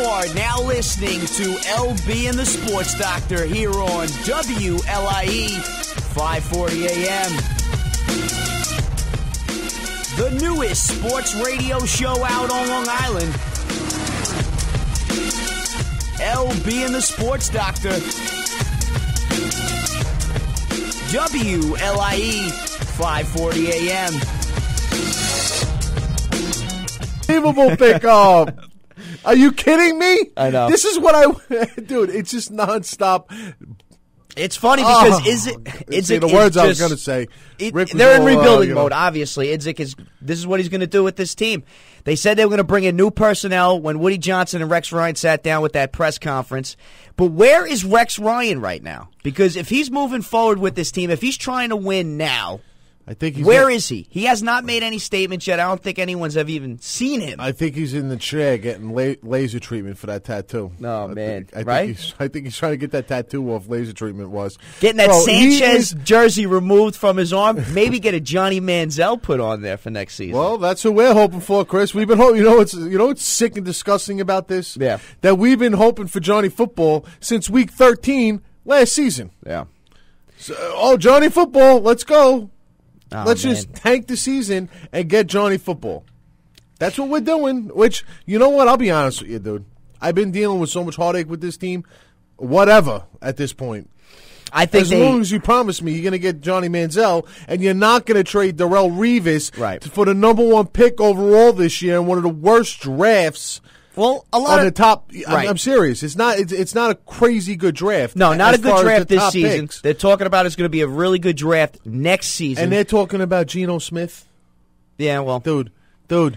are now listening to LB and the Sports Doctor here on WLIE 540 AM. The newest sports radio show out on Long Island. LB and the Sports Doctor. WLIE 540 AM. Unbelievable pickup. Are you kidding me? I know. This is what dude, it's just nonstop. It's funny because Idzik the words I was going to say. They're in rebuilding mode, obviously. This is what he's going to do with this team. They said they were going to bring in new personnel when Woody Johnson and Rex Ryan sat down with that press conference. But where is Rex Ryan right now? Because if he's moving forward with this team, if he's trying to win now, I think where is he? He has not made any statements yet. I don't think anyone's ever even seen him. I think he's in the chair getting laser treatment for that tattoo. No, man. I think he's trying to get that tattoo off. Laser treatment was. Getting that Sanchez jersey removed from his arm. Maybe get a Johnny Manziel put on there for next season. Well, that's what we're hoping for, Chris. We've been hoping. You know what's sick and disgusting about this? Yeah. That we've been hoping for Johnny Football since week 13 last season. Yeah. So, Johnny Football, let's go. Let's man. just tank the season and get Johnny Football. That's what we're doing, which, you know what, I'll be honest with you, dude. I've been dealing with so much heartache with this team. Whatever, at this point. I think as long as you promise me you're going to get Johnny Manziel and you're not going to trade Darrelle Revis for the number 1 pick overall this year and one of the worst drafts. Well, a lot on of the top. Right. I'm serious. It's not a crazy good draft. No, not a good draft this season. Picks. They're talking about it's going to be a really good draft next season. And they're talking about Geno Smith. Yeah, well, dude. No,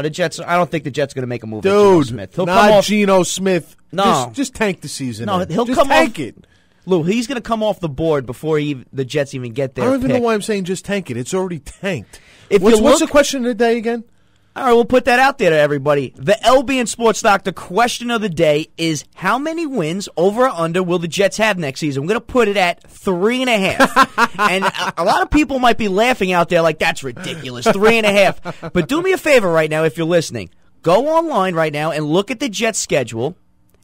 the Jets. I don't think the Jets are going to make a move. Dude, Smith. Not Geno Smith. No, just tank the season. No, he'll just come tank off, it. Lou, he's going to come off the board before the Jets even get there. I don't even know why I'm saying just tank it. It's already tanked. What's the question of the day again? All right, we'll put that out there to everybody. The LB and Sports Doctor question of the day is how many wins over or under will the Jets have next season? I'm going to put it at 3.5. And a lot of people might be laughing out there like, that's ridiculous, 3.5. But do me a favor right now if you're listening. Go online right now and look at the Jets schedule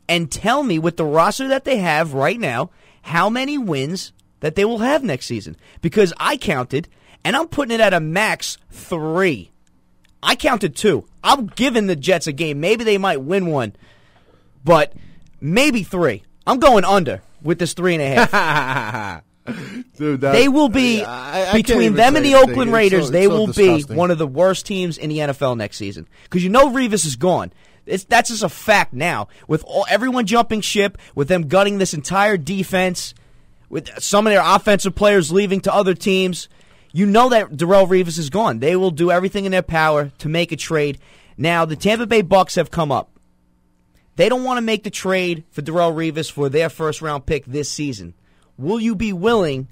and tell me with the roster that they have right now how many wins that they will have next season. Because I counted, and I'm putting it at a max 3. I counted 2. I'm giving the Jets a game. Maybe they might win one, but maybe 3. I'm going under with this 3.5. Dude, they will be, between them and the Oakland Raiders, they will be one of the worst teams in the NFL next season. Because Revis is gone. That's just a fact now. With everyone jumping ship, with them gutting this entire defense, with some of their offensive players leaving to other teams, you know that Darrelle Revis is gone. They will do everything in their power to make a trade. Now, the Tampa Bay Bucks have come up. They don't want to make the trade for Darrelle Revis for their first-round pick this season. Will you be willing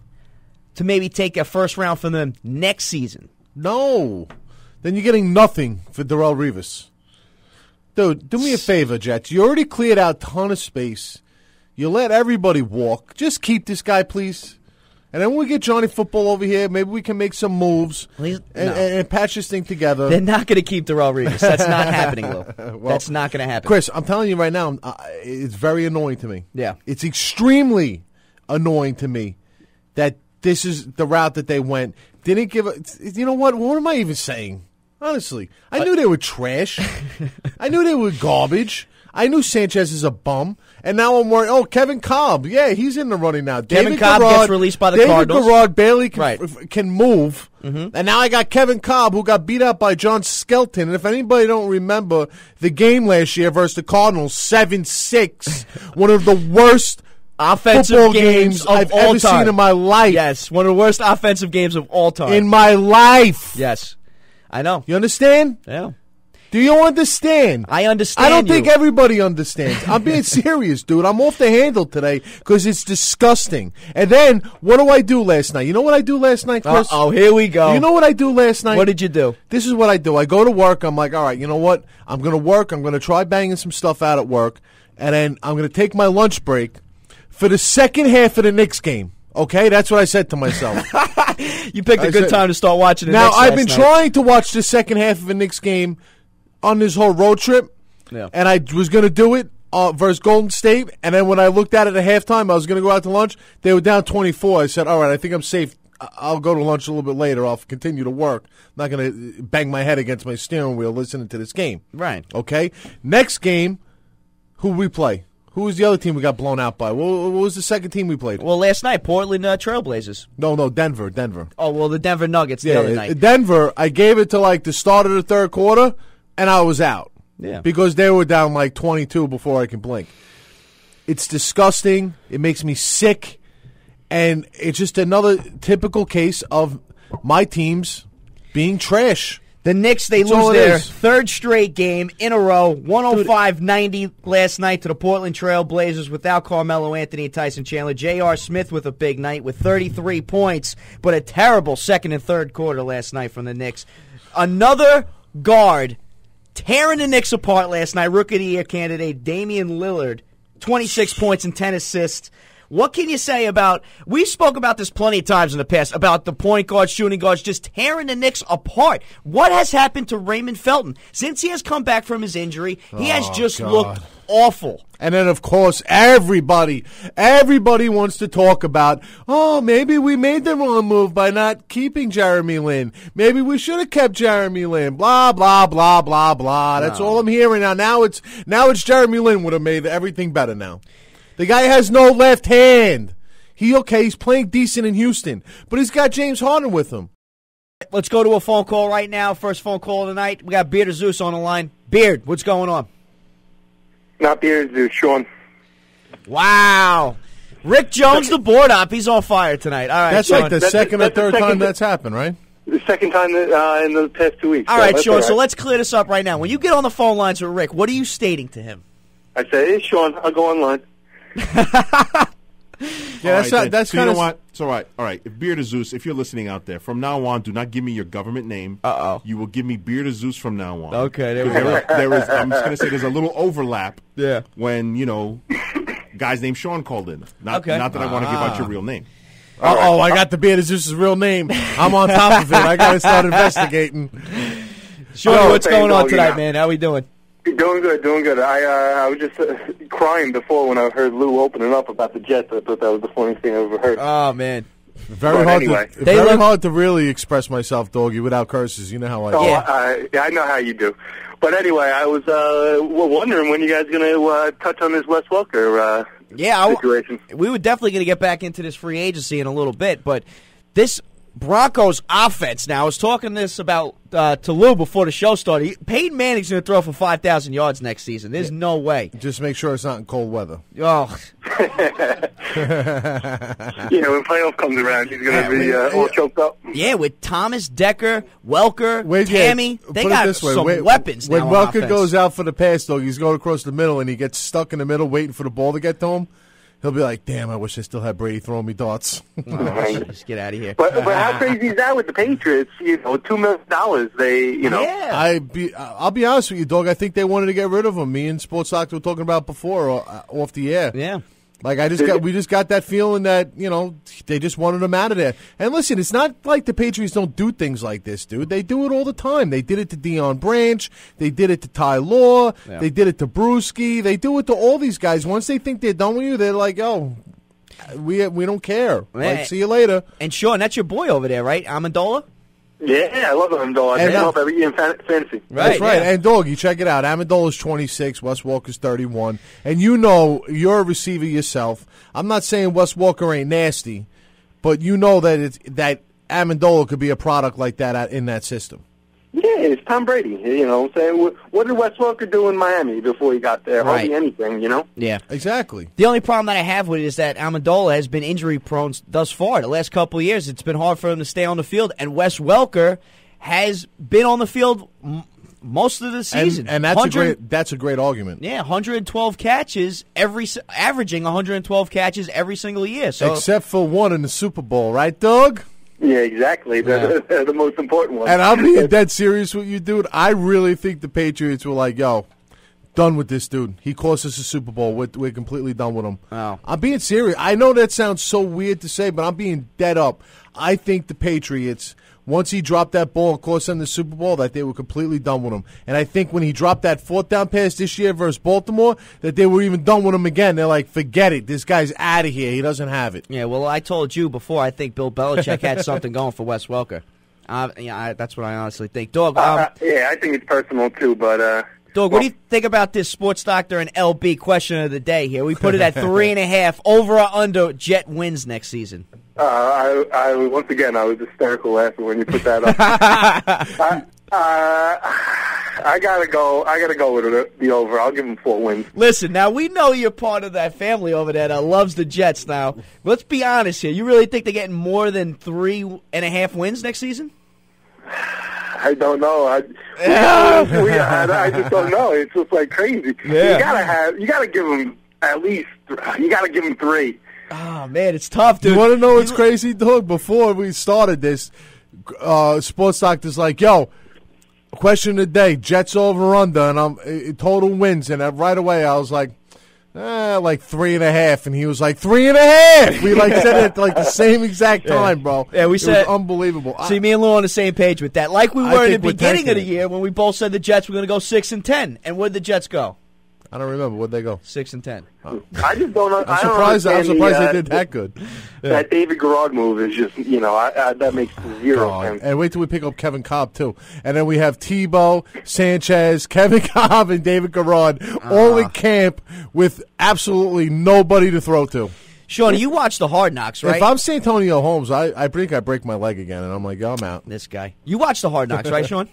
to maybe take a first round from them next season? No. Then you're getting nothing for Darrelle Revis. Dude, do me a favor, Jets. You already cleared out a ton of space. You let everybody walk. Just keep this guy, please. And then when we get Johnny Football over here, maybe we can make some moves and patch this thing together. They're not going to keep Darrelle Revis. That's not happening, Lou. Well, that's not going to happen. Chris, I'm telling you right now, it's very annoying to me. Yeah. It's extremely annoying to me that this is the route that they went. Didn't give you know what? What am I even saying? Honestly, I knew they were trash. I knew they were garbage. I knew Sanchez is a bum, and now I'm worried. Oh, Kevin Kolb, yeah, he's in the running now. Kevin Kolb gets released by the Cardinals. David Garrard barely can move, and now I got Kevin Kolb, who got beat up by John Skelton. And if anybody don't remember the game last year versus the Cardinals, 7-6, one of the worst offensive games I've ever seen in my life. Yes, one of the worst offensive games of all time. In my life. Yes, I know. You understand? Yeah. Do you understand? I understand. I don't think everybody understands. I'm being serious, dude. I'm off the handle today because it's disgusting. And then, what do I do last night? You know what I do last night, Chris? Oh, here we go. You know what I do last night? What did you do? This is what I do. I go to work. I'm like, all right, you know what? I'm going to work. I'm going to try banging some stuff out at work. And then I'm going to take my lunch break for the second half of the Knicks game. Okay? That's what I said to myself. You picked a good time to start watching the Now, Knicks I've been last night. trying to watch the second half of a Knicks game on this whole road trip, Yeah. And I was going to do it versus Golden State. And then when I looked at it at halftime, I was going to go out to lunch. They were down 24. I said, all right, I think I'm safe. I'll go to lunch a little bit later. I'll continue to work. I'm not going to bang my head against my steering wheel listening to this game. Right. Okay? Next game, who we play? Who was the other team we got blown out by? What was the second team we played? Well, last night, Portland Trailblazers. No, Denver. Oh, well, the Denver Nuggets the other night. Denver, I gave it to like the start of the third quarter, and I was out. Yeah. Because they were down like 22 before I can blink. It's disgusting. It makes me sick. And it's just another typical case of my teams being trash. The Knicks, they That's all lose it their is. third straight game in a row, 105-90 last night to the Portland Trail Blazers without Carmelo Anthony and Tyson Chandler. J.R. Smith with a big night with 33 points, but a terrible second and third quarter last night from the Knicks. Another guard tearing the Knicks apart last night, Rookie of the Year candidate Damian Lillard, 26 points and 10 assists. What can you say about, we spoke about this plenty of times in the past, about the point guards, shooting guards, just tearing the Knicks apart. What has happened to Raymond Felton? Since he has come back from his injury, he has just looked awful. And then, of course, everybody wants to talk about, maybe we made the wrong move by not keeping Jeremy Lin. Maybe we should have kept Jeremy Lin. Blah, blah, blah, blah, blah. That's all I'm hearing now. Now it's Jeremy Lin would have made everything better now. The guy has no left hand. He's playing decent in Houston, but he's got James Harden with him. Let's go to a phone call right now. First phone call of the night. We got Beard of Zeus on the line. Beard, what's going on? Not Beard of Zeus, Sean. Wow. Rick Jones, the board op. He's on fire tonight. All right, That's Sean. like the second or third time that's happened, right? The second time in the past 2 weeks. All right, that's Sean, all right. so let's clear this up right now. When you get on the phone lines with Rick, what are you stating to him? I say, hey, Sean, I'll go online. Yeah, that's so kind you of know what? It's all right. All right. If Beard of Zeus, if you're listening out there, from now on, do not give me your government name. Uh-oh. You will give me Beard of Zeus from now on. Okay, there we go. There is. I'm just gonna say there's a little overlap. Yeah. When guys named Sean called in. Not that I want to give out your real name. I got the Beard of Zeus's real name. I'm on top of it. I got to start investigating. Sean, what's thank going on you, tonight, yeah. man? How we doing? Doing good. I was just crying before when I heard Lou opening up about the Jets. I thought that was the funniest thing I've ever heard. Oh, man. Very But hard. anyway. Hard to really express myself, Doggy, without curses. You know how I. Yeah. I know how you do. But anyway, I was wondering when you guys going to touch on this Wes Welker situation. We were definitely going to get back into this free agency in a little bit, but this Broncos offense now, I was talking this about to Lou before the show started. Peyton Manning's going to throw for 5,000 yards next season. There's no way. Just make sure it's not in cold weather. Oh, When playoff comes around, he's going to be all choked up. yeah, with Thomas, Decker, Welker, Wait, Tammy, put they it got this way. some weapons When now on Welker offense. goes out for the pass, Dog, he's going across the middle and he gets stuck in the middle waiting for the ball to get to him. He'll be like, damn, I wish I still had Brady throwing me darts. Just get out of here. But how crazy is that with the Patriots? $2 million. I'll be honest with you, Dog. I think they wanted to get rid of him. Me and Sports Doctor were talking about before off the air. Yeah. Like we just got that feeling that they just wanted him out of there. And listen, it's not like the Patriots don't do things like this, dude. They do it all the time. They did it to Deion Branch. They did it to Ty Law. Yeah. They did it to Brewski. They do it to all these guys. Once they think they're done with you, they're like, "Oh, we don't care. Man. Like, see you later." And Sean, that's your boy over there, right? Amendola? Yeah, I love him, though. I And pick him up every year in fantasy. That's right. yeah. And, Dog, you check it out. Amendola's 26, Wes Walker's 31. And you're a receiver yourself. I'm not saying Wes Walker ain't nasty, but you know that Amendola could be a product like that in that system. Yeah, it's Tom Brady. You know what I'm saying? What did Wes Welker do in Miami before he got there? Right. Hardly anything, Yeah. Exactly. The only problem that I have with it is that Amendola has been injury-prone thus far. The last couple of years, it's been hard for him to stay on the field, and Wes Welker has been on the field most of the season. And that's a great argument. Yeah, 112 catches, averaging 112 catches every single year. So Except for one in the Super Bowl, right, Doug? Yeah, exactly. They're the most important one. And I'm being dead serious with you, dude. I really think the Patriots were like, yo, done with this dude. He cost us a Super Bowl. We're completely done with him. Oh. I'm being serious. I know that sounds so weird to say, but I'm being dead up. I think the Patriots once he dropped that ball and cost them the Super Bowl, that they were completely done with him. And I think when he dropped that fourth down pass this year versus Baltimore, that they were even done with him again. They're like, forget it. This guy's out of here. He doesn't have it. Yeah, well, I told you before, I think Bill Belichick had something going for Wes Welker. That's what I honestly think. Dog, yeah, I think it's personal, too, but... Dog, what do you think about this Sports Doctor and LB question of the day here? We put it at 3.5, over or under Jet wins next season. I once again, I was hysterical laughing when you put that up. I gotta go with the over. I'll give him 4 wins. Listen, now we know you're part of that family over there that loves the Jets. Now, let's be honest here. You really think they're getting more than 3.5 wins next season? I don't know. I just don't know. It's just like crazy. Yeah. You gotta give him at least. You gotta give him 3. Oh man, it's tough, dude. You want to know what's crazy, dog? Before we started this, Sports Doctor's like, yo, question of the day, Jets over or under, and I'm total wins, and right away I was like 3.5, and he was like 3.5. We said it at the same exact time, bro. Yeah, we said it was unbelievable. See, me and Lou on the same page with that. Like we were in the beginning of the year when we both said the Jets were going to go 6-10, and where'd the Jets go? I don't remember. Where'd they go? 6-10. I just don't know. I'm surprised they did that good. That David Garrard move is just, that makes zero sense. And wait till we pick up Kevin Cobb, too. And then we have Tebow, Sanchez, Kevin Cobb, and David Garrard all in camp with absolutely nobody to throw to. Sean, you watch the Hard Knocks, right? If I'm Santonio Holmes, I think I break my leg again, and I'm like, I'm out. This guy. You watch the Hard Knocks, right, Sean?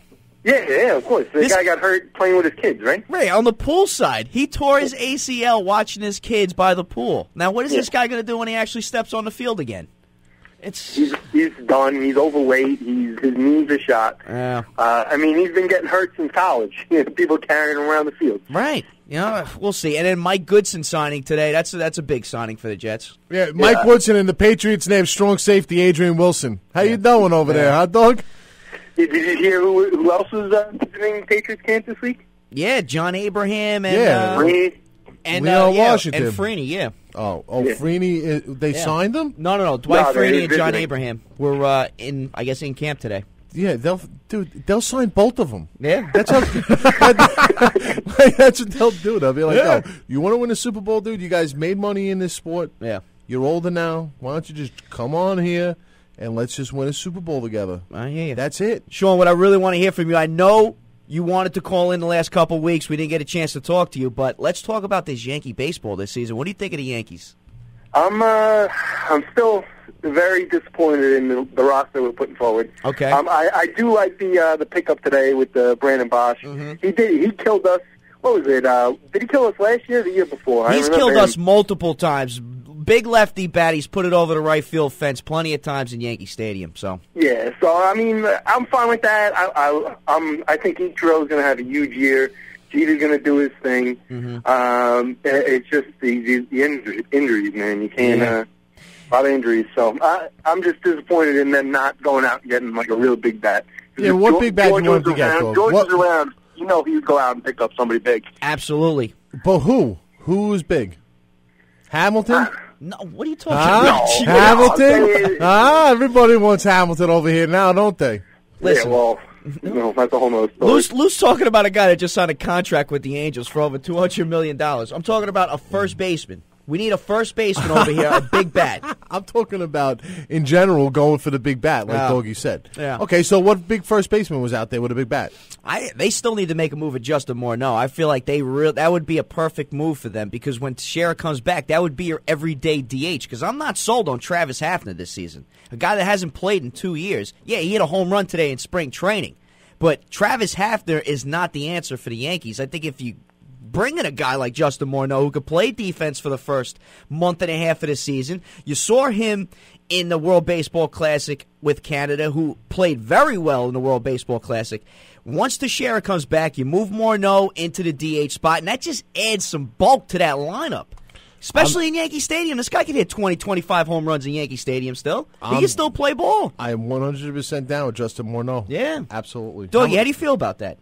Yeah, of course. The guy got hurt playing with his kids, right? Right, on the pool side. He tore his ACL watching his kids by the pool. Now, what is this guy going to do when he actually steps on the field again? He's done. He's overweight. His knees are shot. Yeah. He's been getting hurt since college. People carrying him around the field. Right. We'll see. And then Mike Goodson signing today. That's a big signing for the Jets. Yeah, Mike Woodson and the Patriots named strong safety Adrian Wilson. How you doing over there, hot dog? Did you hear who else was visiting Patriots camp this week? Yeah, John Abraham and Freeney. And Leon Washington. And Freeney, yeah. Freeney, they signed them? No. Dwight Freeney and John Abraham were in camp today. Yeah, they'll sign both of them. Yeah, that's how. That's what they'll do. They'll be like, "Yo, you want to win a Super Bowl, dude? You guys made money in this sport. Yeah, you're older now. Why don't you just come on here and let's just win a Super Bowl together?" I hear you. That's it, Sean. What I really want to hear from you, I know you wanted to call in the last couple of weeks. We didn't get a chance to talk to you, but let's talk about this Yankee baseball this season. What do you think of the Yankees? I'm still very disappointed in the roster we're putting forward. Okay. I do like the pickup today with Brandon Bosch. Mm-hmm. He killed us. What was it? Did he kill us last year or the year before? He's killed us multiple times. Big lefty bat. He's put it over the right field fence plenty of times in Yankee Stadium. So yeah. So I'm fine with that. I think Ichiro's going to have a huge year. Jeter's going to do his thing. Mm-hmm. It's just the injuries, man. You can't. A lot of injuries. So I'm just disappointed in them not going out and getting like a real big bat. Yeah, what big bat you want to get? George is around. He would go out and pick up somebody big. Absolutely. But who? Who is big? Hamilton? No, what are you talking about? Hamilton? Everybody wants Hamilton over here now, don't they? Listen. Yeah, well, that's a whole nother story. Lou's talking about a guy that just signed a contract with the Angels for over $200 million. I'm talking about a first baseman. We need a first baseman over here, a big bat. I'm talking about, in general, going for the big bat, like Doggy said. Yeah. Okay, so what big first baseman was out there with a big bat? They still need to make a move at Justin Morneau. I feel like that would be a perfect move for them because when Teixeira comes back, that would be your everyday DH because I'm not sold on Travis Hafner this season. A guy that hasn't played in 2 years. Yeah, he hit a home run today in spring training. But Travis Hafner is not the answer for the Yankees. I think if you bring in a guy like Justin Morneau who could play defense for the first month and a half of the season. You saw him in the World Baseball Classic with Canada, who played very well in the World Baseball Classic. Once Teixeira comes back, you move Morneau into the DH spot, and that just adds some bulk to that lineup. Especially in Yankee Stadium. This guy can hit 20, 25 home runs in Yankee Stadium still. He can still play ball. I am 100% down with Justin Morneau. Yeah. Absolutely. Doggy, how do you feel about that?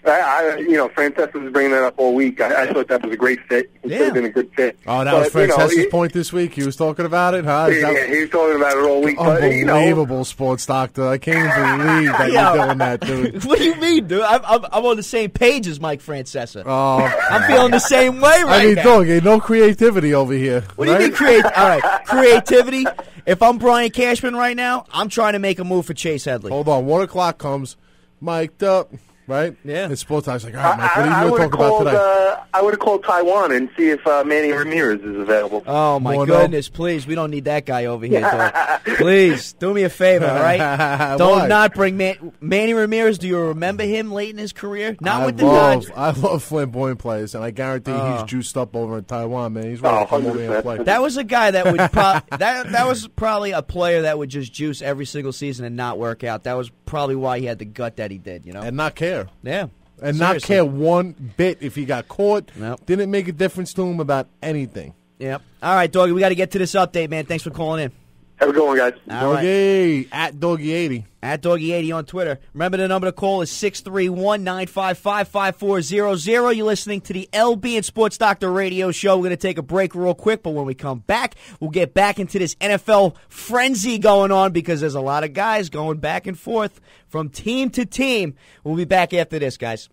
Francesa was bringing that up all week. I thought that was a great fit. It could have been a good fit. Oh, that was Francesa's point this week. He was talking about it, huh? Yeah, he was talking about it all week. Unbelievable, Sports Doctor. I can't even believe that you're doing that, dude. What do you mean, dude? I'm on the same page as Mike Francesa. Oh, I'm feeling the same way right now. dog, no creativity over here. What do you mean All right, creativity? If I'm Brian Cashman right now, I'm trying to make a move for Chase Headley. Hold on, 1 o'clock comes, mic'd up. Right? Yeah. It's Sports Time's like, all right, Mike, what are you going to talk about today? I would have called Taiwan and see if Manny Ramirez is available. Oh, my goodness, please. We don't need that guy over here, dog. Please, do me a favor, all right? Don't not bring Manny Ramirez. Do you remember him late in his career? Not with the Dodgers. I love flamboyant players, and I guarantee he's juiced up over in Taiwan, man. He's ready to come over here and play. That was a guy that would that was probably a player that would just juice every single season and not work out. That was probably why he had the gut that he did, And not care. Yeah. And not care one bit if he got caught. Nope. Didn't make a difference to him about anything. Yep. All right, Doggy, we got to get to this update, man. Thanks for calling in. Have a good one, guys. Doggy, at Doggy80. At Doggy80 on Twitter. Remember, the number to call is 631-955-5400. You're listening to the LB and Sports Doctor radio show. We're going to take a break real quick, but when we come back, we'll get back into this NFL frenzy going on because there's a lot of guys going back and forth from team to team. We'll be back after this, guys.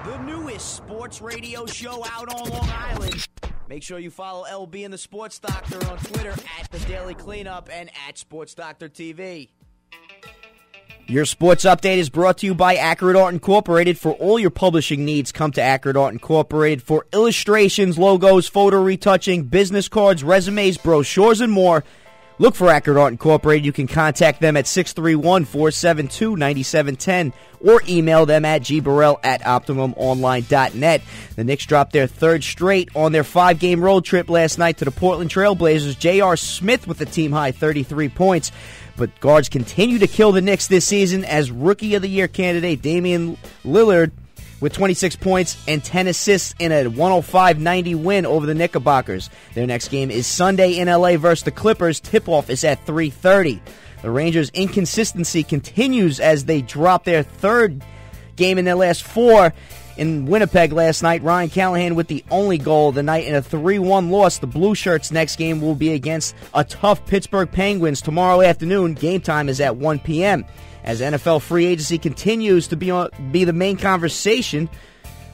The newest sports radio show out on Long Island. Make sure you follow LB and the Sports Doctor on Twitter at The Daily Cleanup and at Sports Doctor TV. Your sports update is brought to you by Accurate Art Incorporated. For all your publishing needs, come to Accurate Art Incorporated for illustrations, logos, photo retouching, business cards, resumes, brochures, and more. Look for Accurate Art Incorporated. You can contact them at 631-472-9710 or email them at gburrell@optimumonline.net. The Knicks dropped their third straight on their 5-game road trip last night to the Portland Trail Blazers. J.R. Smith with the team-high 33 points. But guards continue to kill the Knicks this season as Rookie of the Year candidate Damian Lillard with 26 points and 10 assists in a 105-90 win over the Knickerbockers. Their next game is Sunday in L.A. versus the Clippers. Tip-off is at 3:30. The Rangers' inconsistency continues as they drop their third game in their last 4 in Winnipeg last night. Ryan Callahan with the only goal of the night in a 3-1 loss. The Blue Shirts' next game will be against a tough Pittsburgh Penguins tomorrow afternoon. Game time is at 1 p.m. As NFL free agency continues to be the main conversation,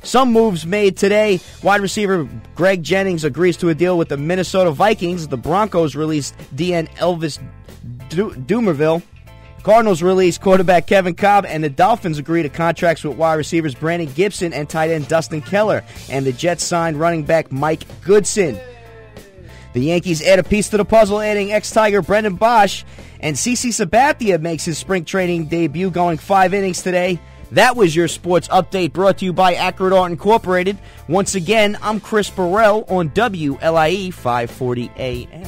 some moves made today. Wide receiver Greg Jennings agrees to a deal with the Minnesota Vikings. The Broncos released DN Elvis Dumervil. Cardinals released quarterback Kevin Cobb, and the Dolphins agree to contracts with wide receivers Brandon Gibson and tight end Dustin Keller. And the Jets signed running back Mike Goodson. The Yankees add a piece to the puzzle, adding ex-Tiger Brendan Bosch. And CeCe Sabathia makes his spring training debut, going 5 innings today. That was your sports update brought to you by Accurate Art Incorporated. Once again, I'm Chris Burrell on WLIE 540 AM.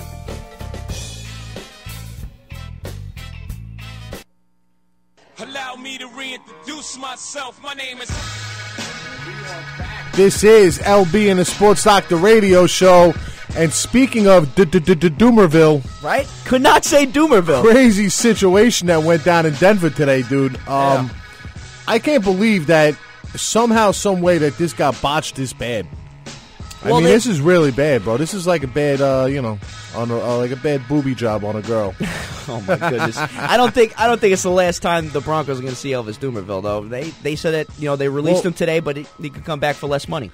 Allow me to reintroduce myself. My name is... This is LB and the Sports Doctor radio show. And speaking of Doomerville, right? Could not say Doomerville. Crazy situation that went down in Denver today, dude. I can't believe that somehow, some way that this got botched this bad. Well, this is really bad, bro. This is like a bad, like a bad booby job on a girl. Oh my goodness! I don't think it's the last time the Broncos are going to see Elvis Dumervil, though. They said that they released him today, but he could come back for less money.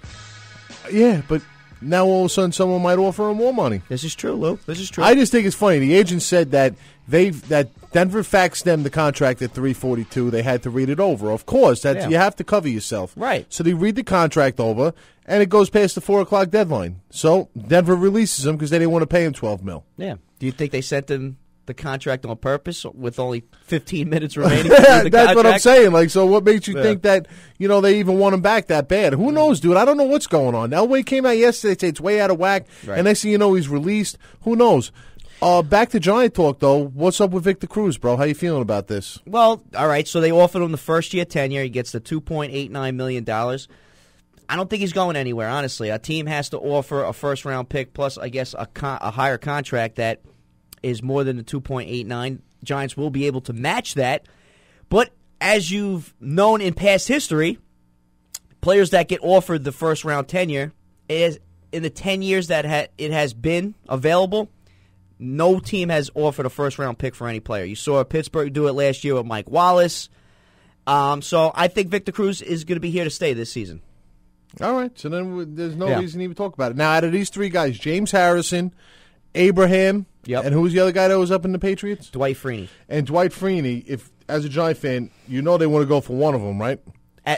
Yeah, but now all of a sudden someone might offer him more money. This is true, Lou. This is true. I just think it's funny. The agent said that Denver faxed them the contract at 3:42. They had to read it over. Of course, you have to cover yourself. Right. So they read the contract over, and it goes past the 4 o'clock deadline. So Denver releases him because they didn't want to pay him $12 million. Yeah. Do you think they sent him the contract on purpose with only 15 minutes remaining? That's what I'm saying. Like, so what makes you think that they even want him back that bad? Who knows, dude? I don't know what's going on. Elway came out yesterday, said it's way out of whack, and next thing you know, he's released. Who knows? Back to Giant talk, though. What's up with Victor Cruz, bro? How you feeling about this? Well, all right. So they offered him the first-year tenure. He gets the $2.89 million. I don't think he's going anywhere, honestly. A team has to offer a first-round pick plus, I guess, a higher contract that is more than the $2.89. Giants will be able to match that. But as you've known in past history, players that get offered the first-round tenure, in the 10 years that it has been available, no team has offered a first-round pick for any player. You saw Pittsburgh do it last year with Mike Wallace. So I think Victor Cruz is going to be here to stay this season. All right, so then there's no reason to even talk about it. Now, out of these three guys, James Harrison, Abraham, and who was the other guy that was up in the Patriots? Dwight Freeney. And Dwight Freeney, if as a Giant fan, you know they want to go for one of them, right?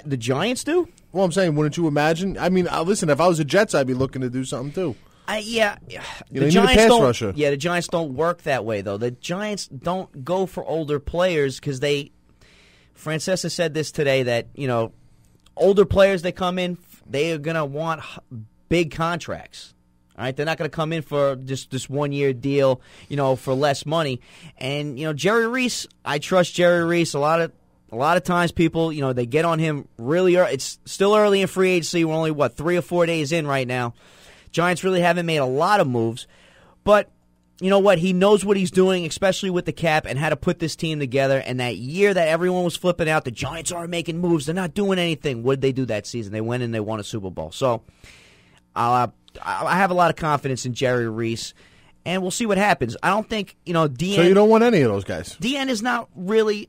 The Giants do? Well, I'm saying, wouldn't you imagine? I mean, listen, if I was the Jets, I'd be looking to do something too. Yeah. The Giants don't. Rusher. Yeah, the Giants don't work that way, though. The Giants don't go for older players because Francesa said this today that, older players that come in, they are going to want big contracts. All right, they're not going to come in for just this 1-year deal, for less money. And Jerry Reese, I trust Jerry Reese. A lot of times, people, they get on him really early. It's still early in free agency. We're only 3 or 4 days in right now. Giants really haven't made a lot of moves, but you know what? He knows what he's doing, especially with the cap and how to put this team together. And that year that everyone was flipping out, the Giants aren't making moves. They're not doing anything. What did they do that season? They went and they won a Super Bowl. So I have a lot of confidence in Jerry Reese, and we'll see what happens. I don't think, DN. So you don't want any of those guys? DN is not really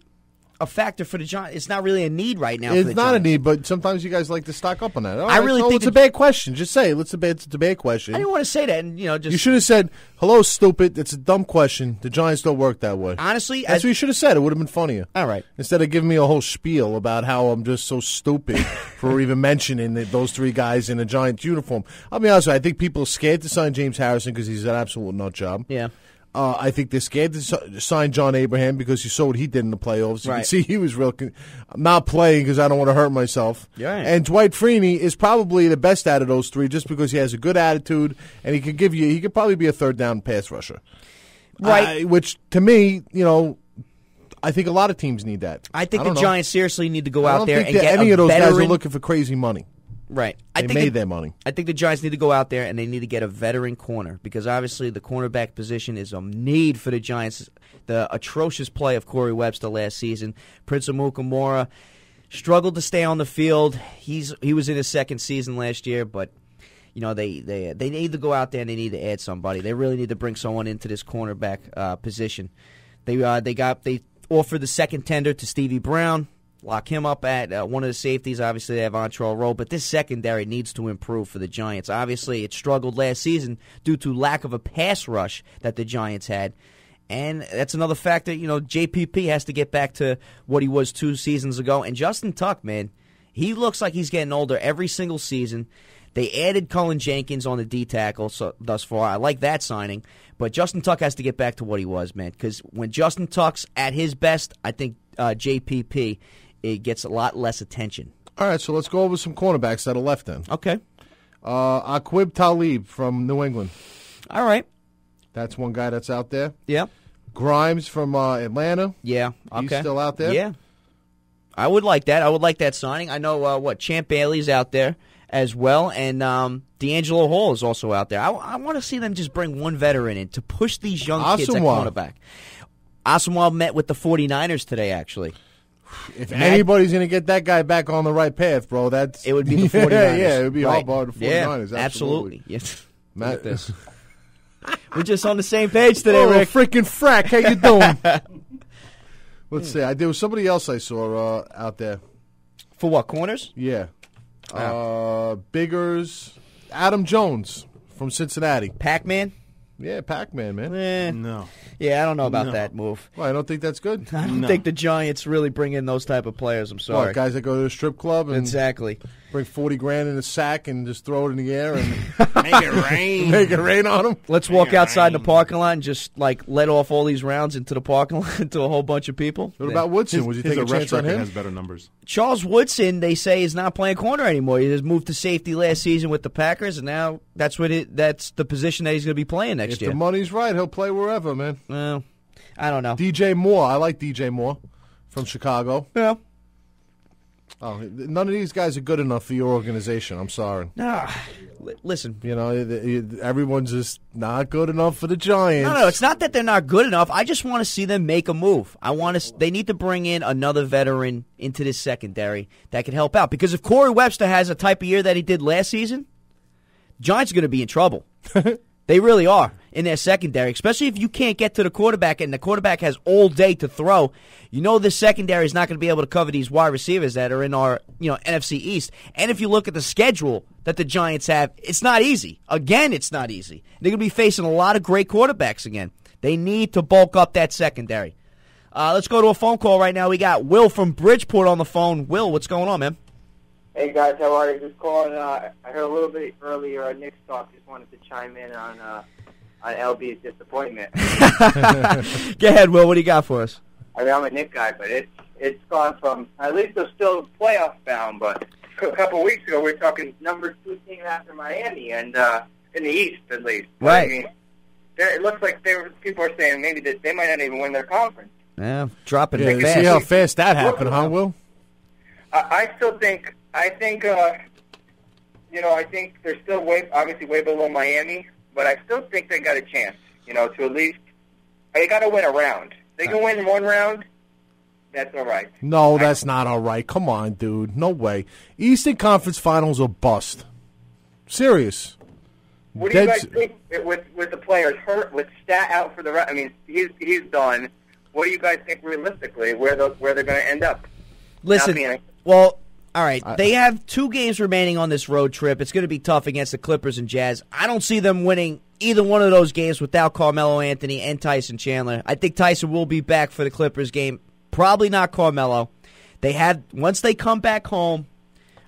a factor for the Giants. It's not really a need right now. It's for the not Giants. a need, but sometimes you guys like to stock up on that. I really think it's a bad question. Just say it's a bad question. I didn't want to say that, and just you should have said, "Hello, stupid." It's a dumb question. The Giants don't work that way. Honestly, that's what you should have said. It would have been funnier. All right. Instead of giving me a whole spiel about how I'm just so stupid for even mentioning those three guys in a Giants uniform. I'll be honest with you, I think people are scared to sign James Harrison because he's an absolute nut job. Yeah. I think they're scared to sign John Abraham because you saw what he did in the playoffs. You can see he was real. I'm not playing because I don't want to hurt myself. Right. And Dwight Freeney is probably the best out of those three just because he has a good attitude and he could probably be a third down pass rusher. Right. Which, to me, I think a lot of teams need that. I think the Giants seriously need to go out there and get any of those veteran. guys are looking for crazy money. Right. They made their money. I think the Giants need to go out there and they need to get a veteran corner because obviously the cornerback position is a need for the Giants. The atrocious play of Corey Webster last season. Prince Amukamara struggled to stay on the field. He was in his second season last year, but they need to go out there and they need to add somebody. They really need to bring someone into this cornerback position. They offered the second tender to Stevie Brown. Lock him up at one of the safeties. Obviously, they have Antrell Rowe, but this secondary needs to improve for the Giants. Obviously, it struggled last season due to lack of a pass rush that the Giants had. And that's another factor. JPP has to get back to what he was 2 seasons ago. And Justin Tuck, man, he looks like he's getting older every single season. They added Cullen Jenkins on the D tackle thus far. I like that signing. But Justin Tuck has to get back to what he was, man. Because when Justin Tuck's at his best, I think JPP it gets a lot less attention. All right, so let's go over some cornerbacks that are left then. Okay. Aqib Talib from New England. All right. That's one guy that's out there. Yeah. Grimes from Atlanta. Yeah. Okay. He's still out there? Yeah. I would like that. I would like that signing. I know, Champ Bailey's out there as well, and D'Angelo Hall is also out there. I want to see them just bring one veteran in to push these young kids at cornerback. Asamoah met with the 49ers today, actually. If anybody's going to get that guy back on the right path, bro, it would be the 49ers. Yeah, it would be right. all about the 49ers. Yeah, absolutely. Yes. Matt, this. We're just on the same page today, Rick. Freaking frack. How you doing? Let's see. There was somebody else I saw out there. For what, corners? Yeah. Biggers. Adam Jones from Cincinnati. Pac-Man? Yeah, Pac-Man, man. No. Yeah, I don't know about that move. Well, I don't think that's good. I don't think the Giants really bring in those type of players. I'm sorry. What, guys that go to the strip club and exactly bring $40,000 in a sack and just throw it in the air and make it rain. Make it rain on them. Let's walk outside in the parking lot and just let off all these rounds into the parking lot to a whole bunch of people. What about Woodson? Would you take a chance on him? Has better numbers. Charles Woodson, they say, is not playing corner anymore. He just moved to safety last season with the Packers, and now that's the position that he's going to be playing next year. If the money's right, he'll play wherever, man. Well, I don't know. DJ Moore. I like DJ Moore from Chicago. Yeah. Oh, none of these guys are good enough for your organization. I'm sorry. Nah. Listen. You know, everyone's just not good enough for the Giants. No, it's not that they're not good enough. I just want to see them make a move. They need to bring in another veteran into this secondary that can help out. Because if Corey Webster has a type of year that he did last season, Giants are going to be in trouble. They really are in their secondary, especially if you can't get to the quarterback and the quarterback has all day to throw. You know this secondary is not going to be able to cover these wide receivers that are in our NFC East. And if you look at the schedule that the Giants have, it's not easy. Again, it's not easy. They're going to be facing a lot of great quarterbacks again. They need to bulk up that secondary. Let's go to a phone call right now. We got Will from Bridgeport on the phone. Will, what's going on, man? Hey guys, how are you? Just calling. I heard a little bit earlier Nick's talk. Just wanted to chime in on LB's disappointment. Go ahead, Will. What do you got for us? I mean, I'm a Nick guy, but it's gone from at least they're still playoff bound. But a couple of weeks ago, we were talking number 2 team after Miami, and in the East at least. Right. I mean, it looks like people are saying maybe that they might not even win their conference. Yeah, dropping Yeah, fast. see how fast that happened, huh, Will? I still think. I think they're still obviously way below Miami, but I still think they got a chance, to at least, they got to win a round. They can win one round, that's all right. No, that's not all right. Come on, dude. No way. Eastern Conference Finals are bust. Serious. What do you guys think with the players hurt, with Stat out for the rest? I mean, he's done. What do you guys think realistically where they're going to end up? Listen, well, all right, they have 2 games remaining on this road trip. It's going to be tough against the Clippers and Jazz. I don't see them winning either one of those games without Carmelo Anthony and Tyson Chandler. I think Tyson will be back for the Clippers game. Probably not Carmelo. Once they come back home,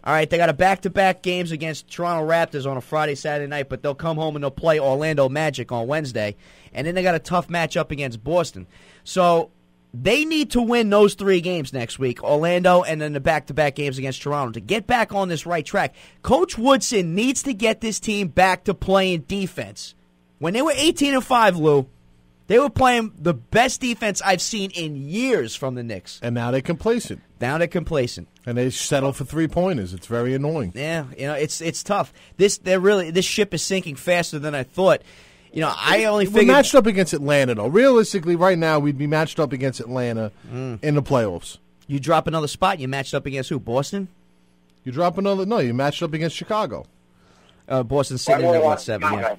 all right, they got a back-to-back games against Toronto Raptors on a Friday, Saturday night, but they'll come home and they'll play Orlando Magic on Wednesday. And then they got a tough matchup against Boston. So they need to win those 3 games next week, Orlando and then the back-to-back games against Toronto, to get back on this right track. Coach Woodson needs to get this team back to playing defense. When they were 18-5, Lou, they were playing the best defense I've seen in years from the Knicks. And now they're complacent. And they settle for 3-pointers. It's very annoying. Yeah, it's tough. This ship is sinking faster than I thought. I only figured... We're matched up against Atlanta, though. Realistically, right now, we'd be matched up against Atlanta in the playoffs. You drop another spot, you matched up against who? Boston? You drop another... No, you matched up against Chicago. Boston's sitting in at 7,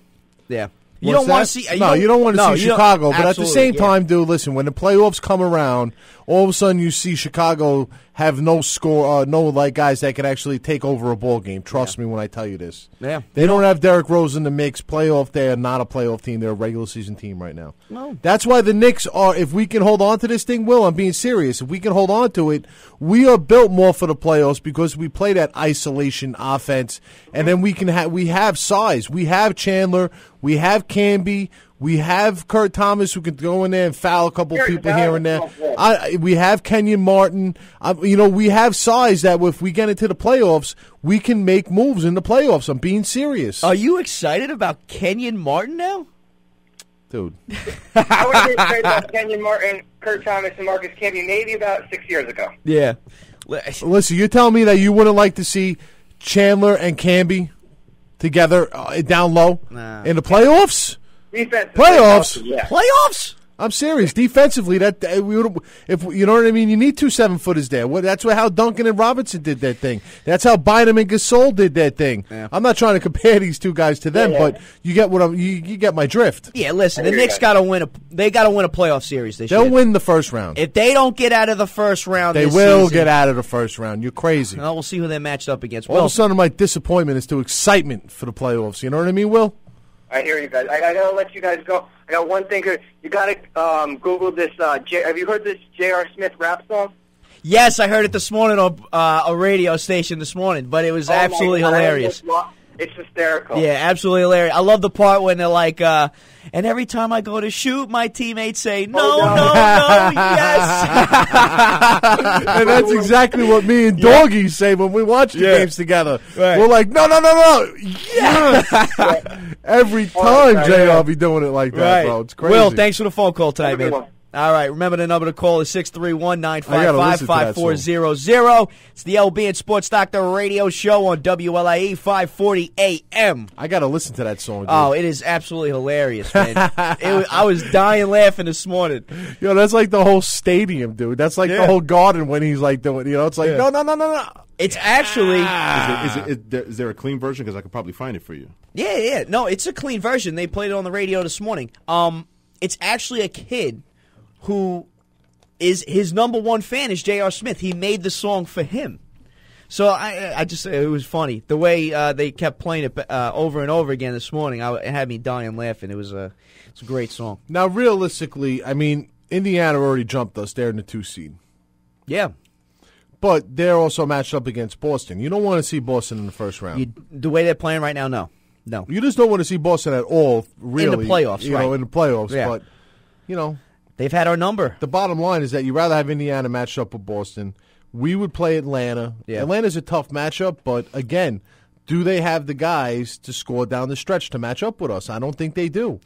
yeah. You What's don't want that? to see... You don't want to see Chicago. But at the same yeah. time, dude, listen, when the playoffs come around, all of a sudden you see Chicago have no score, guys that can actually take over a ball game. Trust me when I tell you this. Yeah. They don't have Derrick Rose in the mix. Playoff, they are not a playoff team. They're a regular season team right now. No. That's why the Knicks are, if we can hold on to this thing, Will, I'm being serious. If we can hold on to it, we are built more for the playoffs because we play that isolation offense, and then we have size. We have Chandler. We have Camby. We have Kurt Thomas who can go in there and foul a couple people here and there. We have Kenyon Martin. We have size that if we get into the playoffs, we can make moves in the playoffs. I'm being serious. Are you excited about Kenyon Martin now? Dude. I was excited about Kenyon Martin, Kurt Thomas, and Marcus Camby maybe about 6 years ago. Yeah. Listen, you're telling me that you wouldn't like to see Chandler and Camby together down low in the playoffs? Playoffs? Yeah. Playoffs? I'm serious. Defensively, if you know what I mean, you need 2 7-footers there. That's how Duncan and Robinson did that thing. That's how Bynum and Gasol did that thing. Yeah. I'm not trying to compare these 2 guys to them, but you get you get my drift. Yeah, listen, the Knicks got to win They got to win a playoff series this year. They'll win the first round. If they don't get out of the first round, they will get out of the first round. You're crazy. Well, we'll see who they're matched up against. All of a sudden, my disappointment is to excitement for the playoffs. You know what I mean, Will? I hear you guys. I got to let you guys go. I got one thing here. You got to Google this. Have you heard this J.R. Smith rap song? Yes, I heard it this morning on a radio station this morning, but it was absolutely hilarious. It's hysterical. Yeah, absolutely hilarious. I love the part when they're like, and every time I go to shoot, my teammates say, no, yes. And that's exactly what me and Doggy say when we watch the games together. Right. We're like, no, yes. Every time JR be doing it like that, bro. It's crazy. Will, thanks for the phone call tonight, man. All All right, remember the number to call is 631-955-5400. It's the LB and Sports Doctor radio show on WLIE 540 AM. I got to listen to that song, dude. Oh, it is absolutely hilarious, man. I was dying laughing this morning. Yo, that's like the whole stadium, dude. That's like the whole garden when he's like doing, it's like, no. It's actually... Is there a clean version? Because I could probably find it for you. Yeah. No, it's a clean version. They played it on the radio this morning. It's actually a kid who is his number one fan is J.R. Smith. He made the song for him. So I just it was funny the way they kept playing it over and over again this morning. It had me dying laughing. It's a great song. Now, realistically, I mean, Indiana already jumped us. They're in the 2 seed. Yeah, but they're also matched up against Boston. You don't want to see Boston in the first round. The way they're playing right now, no. You just don't want to see Boston at all. Really, in the playoffs, in the playoffs. Yeah. But they've had our number. The bottom line is that you'd rather have Indiana matched up with Boston. We would play Atlanta. Yeah. Atlanta's a tough matchup, but again, do they have the guys to score down the stretch to match up with us? I don't think they do.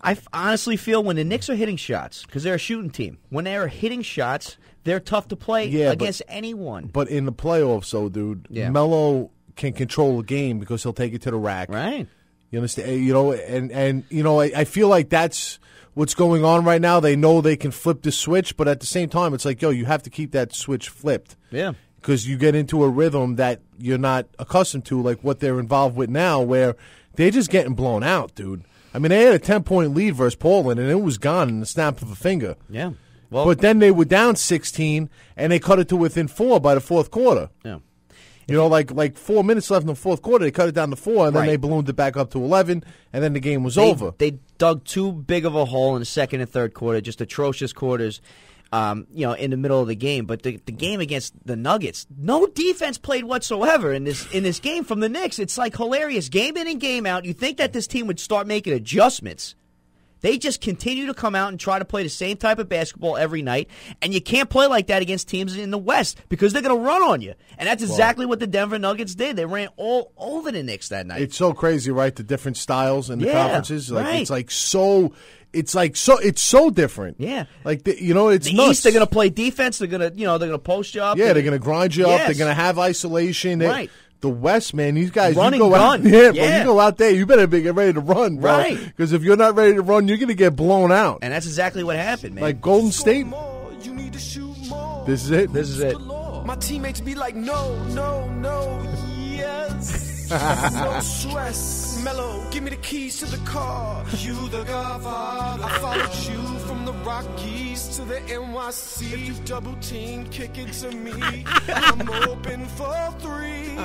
I honestly feel when the Knicks are hitting shots, because they're a shooting team, when they are hitting shots, they're tough to play against anyone. But in the playoffs, though, dude, Melo can control the game because he'll take it to the rack. Right. You understand? I feel like that's what's going on right now. They know they can flip the switch, but at the same time, it's like, you have to keep that switch flipped. Yeah. Because you get into a rhythm that you're not accustomed to, like what they're involved with now, where they're just getting blown out, dude. I mean, they had a 10-point lead versus Portland, and it was gone in the snap of a finger. Yeah. Well, but then they were down 16, and they cut it to within 4 by the fourth quarter. Yeah. Like 4 minutes left in the fourth quarter, they cut it down to 4, and then they ballooned it back up to 11, and then the game was over. They dug too big of a hole in the second and third quarter, just atrocious quarters, in the middle of the game. But the game against the Nuggets, no defense played whatsoever in this game from the Knicks. It's like hilarious. Game in and game out. You think that this team would start making adjustments. They just continue to come out and try to play the same type of basketball every night, and you can't play like that against teams in the West because they're going to run on you. And that's exactly what the Denver Nuggets did. They ran all over the Knicks that night. It's so crazy, right? The different styles in the conferences. Right. It's so different. Yeah. Like it's the nuts. East, they're going to play defense. They're going to post you up. Yeah, they're going to grind you up. They're going to have isolation. Right. The West, man, these guys, run you go and gun. But you go out there, you better get ready to run, bro. Right. Because if you're not ready to run, you're going to get blown out. And that's exactly what happened, man. Like Golden State. This is it. My teammates be like, no, yes. No stress. Mellow, give me the keys to the car. You the godfather. I followed you from the Rockies to the NYC. If you double team, kick it to me. I'm open for 3.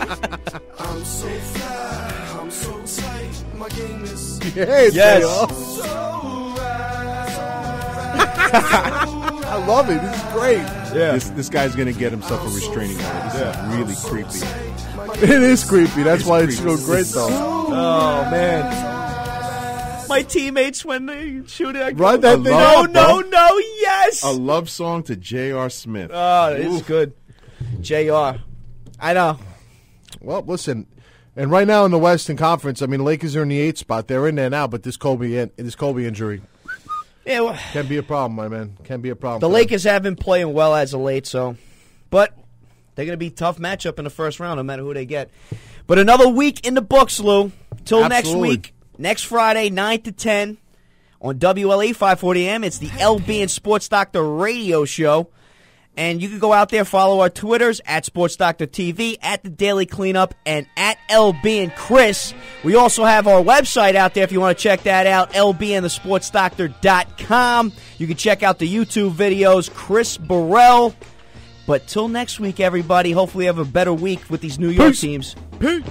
I'm so fly, I'm so tight. My game is Yes. so right. I love it. This is great. Yeah. This guy's going to get himself a restraining order. This is really creepy. It is creepy. That's why it's so great, though. Oh, man. My teammates, when they shoot it, I go, Run that thing up, no, yes. A love song to J.R. Smith. Oh, it's good. JR. I know. Well, listen, and right now in the Western Conference, I mean, Lakers are in the 8th spot. They're in there now, but this Kobe injury Yeah, well, can be a problem, my man. Can be a problem. the Lakers have been playing well as of late, but they're going to be a tough matchup in the first round, no matter who they get. But another week in the books, Lou. Till next week, next Friday, 9 to 10 on WLE 540 AM. It's the LB and Sports Doctor radio show. And you can go out there, follow our Twitters, at Sports Doctor TV, at The Daily Cleanup, and at LB and Chris. We also have our website out there if you want to check that out, lbandthesportsdoctor.com. You can check out the YouTube videos, Chris Burrell. But till next week, everybody, hopefully you have a better week with these New York teams. Peace.